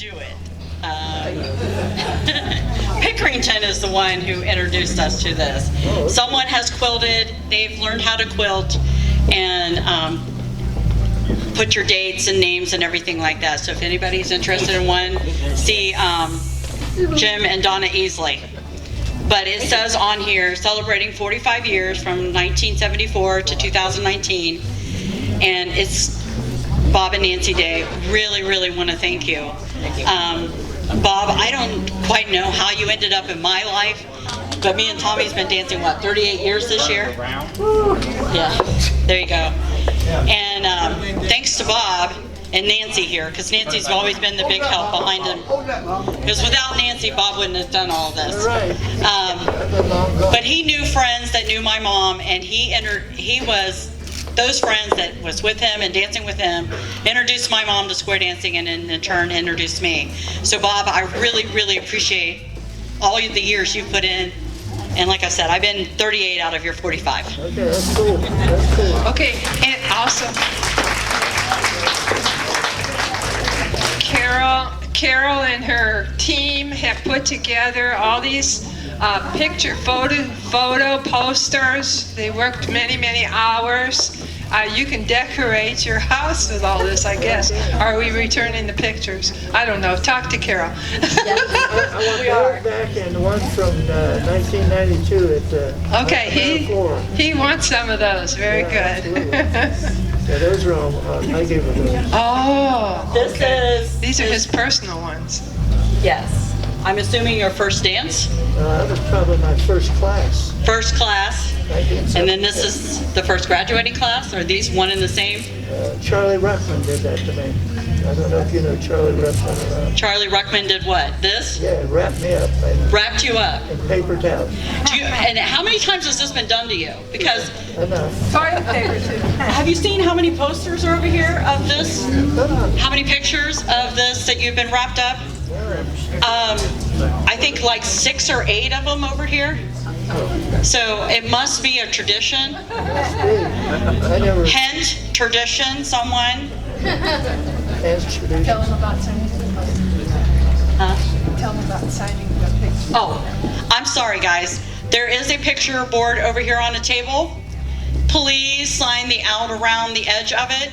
do it. Pickerington is the one who introduced us to this. Someone has quilted, they've learned how to quilt, and put your dates and names and everything like that. So if anybody's interested in one, see Jim and Donna Easley. But it says on here, celebrating 45 years from 1974 to 2019. And it's Bob and Nancy Daye. Really, really want to thank you. Bob, I don't quite know how you ended up in my life, but me and Tommy's been dancing, what, 38 years this year? Yeah, there you go. And thanks to Bob and Nancy here, because Nancy's always been the big help behind him. Because without Nancy, Bob wouldn't have done all this. But he knew friends that knew my mom, and he was those friends that was with him and dancing with him introduced my mom to square dancing, and in turn introduced me. So Bob, I really, really appreciate all the years you put in. And like I said, I've been 38 out of your 45. Okay, that's cool. That's cool. Okay, and awesome. Carol and her team have put together all these photo posters. They worked many, many hours. You can decorate your house with all this, I guess. Are we returning the pictures? I don't know. Talk to Carol. I want to go back and one from 1992 at the Okay, he wants some of those. Very good. Yeah, those are all, I gave them those. Oh, these are his personal ones. Yes. I'm assuming your first dance? That was probably my first class. First class. And then this is the first graduating class? Are these one and the same? Charlie Ruckman did that to me. I don't know if you know Charlie Ruckman. Charlie Ruckman did what? This? Yeah, wrapped me up. Wrapped you up. In paper towels. And how many times has this been done to you? Because enough. Toilet paper too. have you seen how many posters are over here of this? How many pictures of this that you've been wrapped up? I think like 6 or 8 of them over here. So it must be a tradition. Hint, tradition, someone. Tell them about signing the Huh? Tell them about signing the picture. Oh, I'm sorry guys. There is a picture board over here on the table. Please sign the out around the edge of it.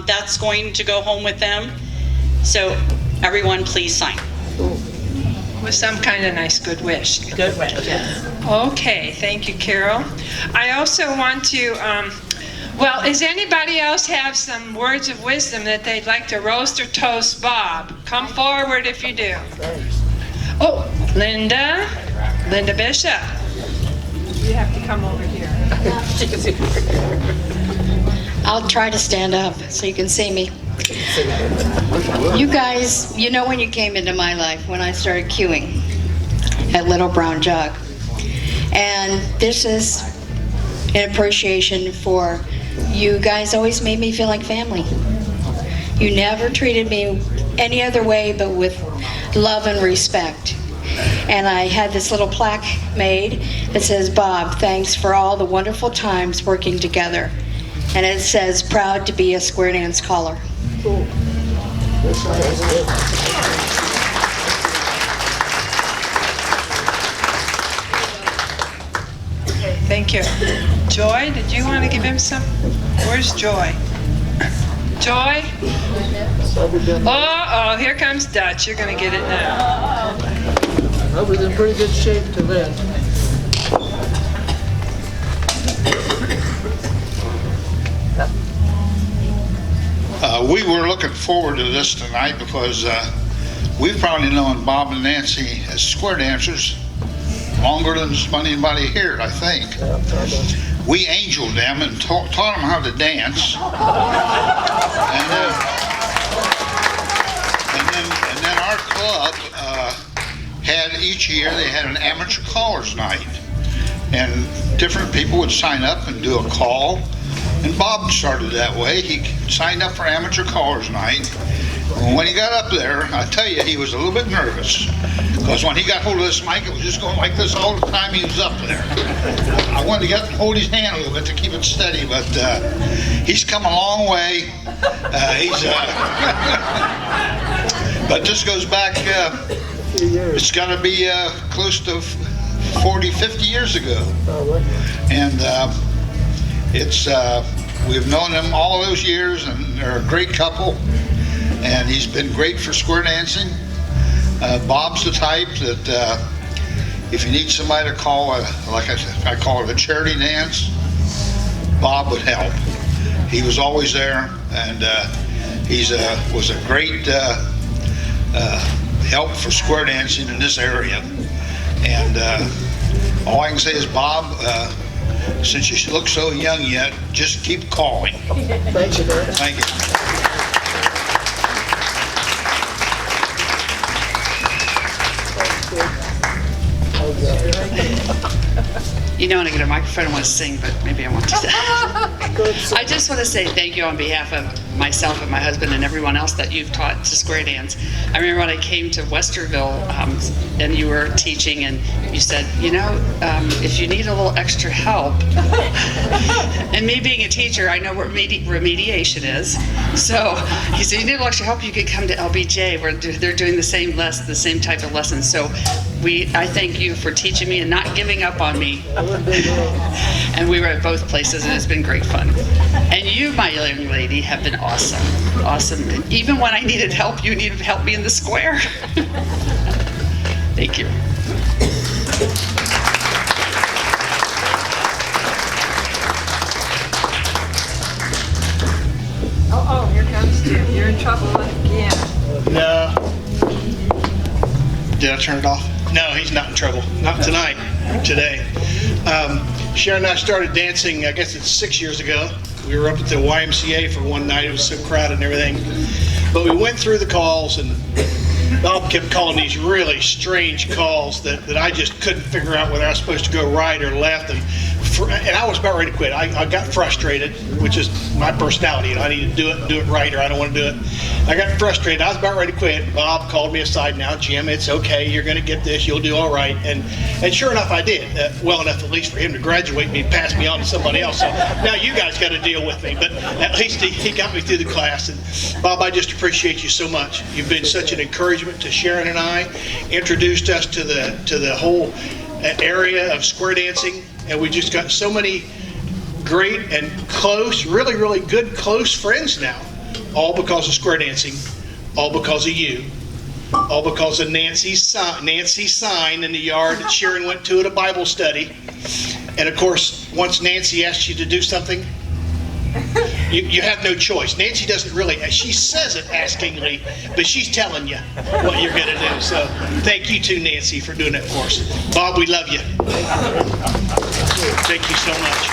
That's going to go home with them. So everyone please sign. With some kind of nice good wish. Good wish, yes. Okay, thank you, Carol. I also want to, well, does anybody else have some words of wisdom that they'd like to roast or toast Bob? Come forward if you do. Oh, Linda Bishop. You have to come over here. I'll try to stand up so you can see me. You guys, you know when you came into my life, when I started queuing at Little Brown Jug. And this is an appreciation for you guys. Always made me feel like family. You never treated me any other way but with love and respect. And I had this little plaque made that says, Bob, thanks for all the wonderful times working together. And it says, proud to be a square dance caller. Cool. That's nice. Thank you. Joy, did you want to give him some? Where's Joy? Joy? Oh, here comes Dutch. You're going to get it now. I was in pretty good shape to then. We were looking forward to this tonight because we've probably known Bob and Nancy as square dancers longer than anybody here, I think. We angeled them and taught them how to dance. And then our club had each year they had an amateur callers night, and different people would sign up and do a call. And Bob started that way. He signed up for amateur callers night. And when he got up there, I tell you, he was a little bit nervous because when he got hold of this mic, it was just going like this all the time he was up there. I wanted to hold his hand a little bit to keep it steady, but he's come a long way. But this goes back, A few years. it's got to be close to 40, 50 years ago. Oh, what? And we've known them all those years, and they're a great couple. And he's been great for square dancing. Bob's the type that if you need somebody to call, like I said, I call it a charity dance, Bob would help. He was always there, and was a great help for square dancing in this area. And all I can say is, Bob, since you look so young yet, just keep calling. Thank you, Dad. Thank you. You know, when I get a microphone, I want to sing, but maybe I won't do that. I just want to say thank you on behalf of myself and my husband and everyone else that you've taught to square dance. I remember when I came to Westerville and you were teaching, and you said, you know, if you need a little extra help, and me being a teacher, I know what remediation is. So he said, you need a little extra help, you could come to LBJ, where they're doing the same type of lessons. So I thank you for teaching me and not giving up on me. And we were at both places, and it's been great fun. And you, my young lady, have been awesome. Awesome. Even when I needed help, you needed help me in the square. Thank you. Oh, here comes Tim. You're in trouble again. No. Did I turn it off? No, he's not in trouble. Not tonight. Today. Sharon and I started dancing, I guess it's 6 years ago. We were up at the YMCA for one night. It was so crowded and everything. But we went through the calls, and Bob kept calling these really strange calls that I just couldn't figure out whether I was supposed to go right or left. And I was about ready to quit. I got frustrated, which is my personality. You know, I need to do it right, or I don't want to do it. I got frustrated. I was about ready to quit. Bob called me aside. Now, Jim, it's okay. You're going to get this. You'll do all right. And sure enough, I did. Well enough, at least, for him to graduate me and pass me on to somebody else. So now you guys got to deal with me. But at least he got me through the class. And Bob, I just appreciate you so much. You've been such an encouragement to Sharon and I. Introduced us to the whole area of square dancing. And we just got so many great and close, really, really good close friends now. All because of square dancing. All because of you. All because of Nancy's sign in the yard that Sharon went to at a Bible study. And of course, once Nancy asks you to do something, you have no choice. Nancy doesn't really, she says it askingly, but she's telling you what you're going to do. So thank you too, Nancy, for doing that for us. Bob, we love you. Thank you so much.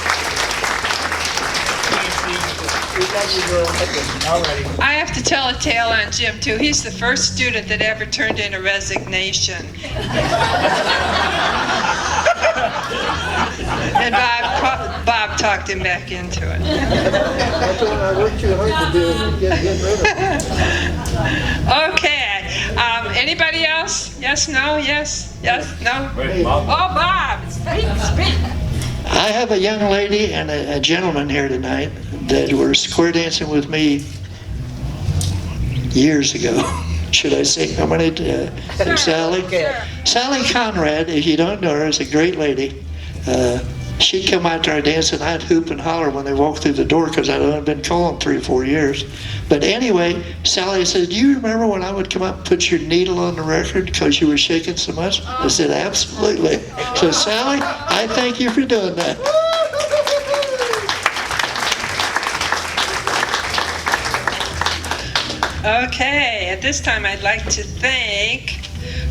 I have to tell a tale on Jim, too. He's the first student that ever turned in a resignation. And Bob talked him back into it. That's what I worked too hard to do, to get rid of it. Okay. Anybody else? Yes, no, yes, no? Oh, Bob, speak. I have a young lady and a gentleman here tonight that were square dancing with me years ago. Should I say how many? Sally? Sally Conrad, if you don't know her, is a great lady. She'd come out to our dance, and I'd hoop and holler when they walked through the door because I'd only been calling 3 or 4 years. But anyway, Sally said, do you remember when I would come up and put your needle on the record because you were shaking so much? I said, absolutely. So Sally, I thank you for doing that. Okay, at this time I'd like to thank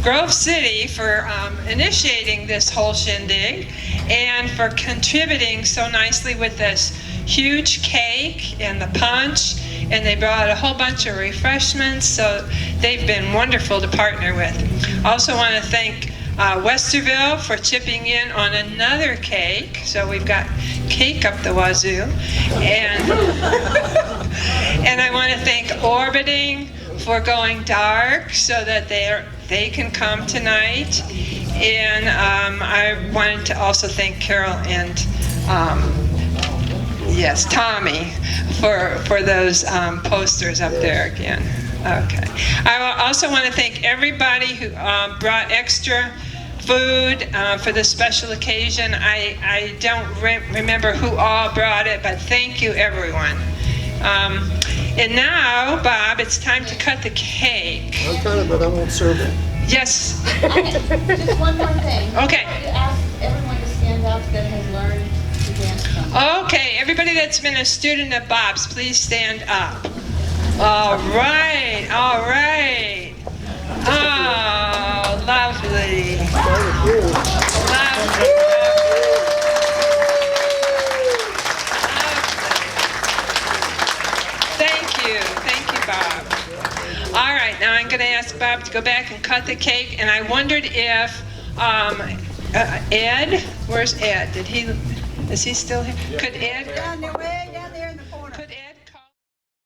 Grove City for initiating this whole shindig and for contributing so nicely with this huge cake and the punch, and they brought a whole bunch of refreshments, so they've been wonderful to partner with. I also want to thank Westerville for chipping in on another cake, so we've got cake up the wazoo, and and I want to thank Orbiting for going dark so that they can come tonight, and I wanted to also thank Carol and yes, Tommy for those posters up there again. Okay. I also want to thank everybody who brought extra food for this special occasion. I don't remember who all brought it, but thank you, everyone. And now, Bob, it's time to cut the cake. I'll cut it, but I won't serve it. Yes. Just one more thing. Okay. I ask everyone to stand up that has learned to dance. Okay, everybody that's been a student at Bob's, please stand up. All right, all right. Oh, lovely. Lovely. Thank you, Bob. All right, now I'm going to ask Bob to go back and cut the cake, and I wondered if Ed, where's Ed? Is he still here? Could Ed?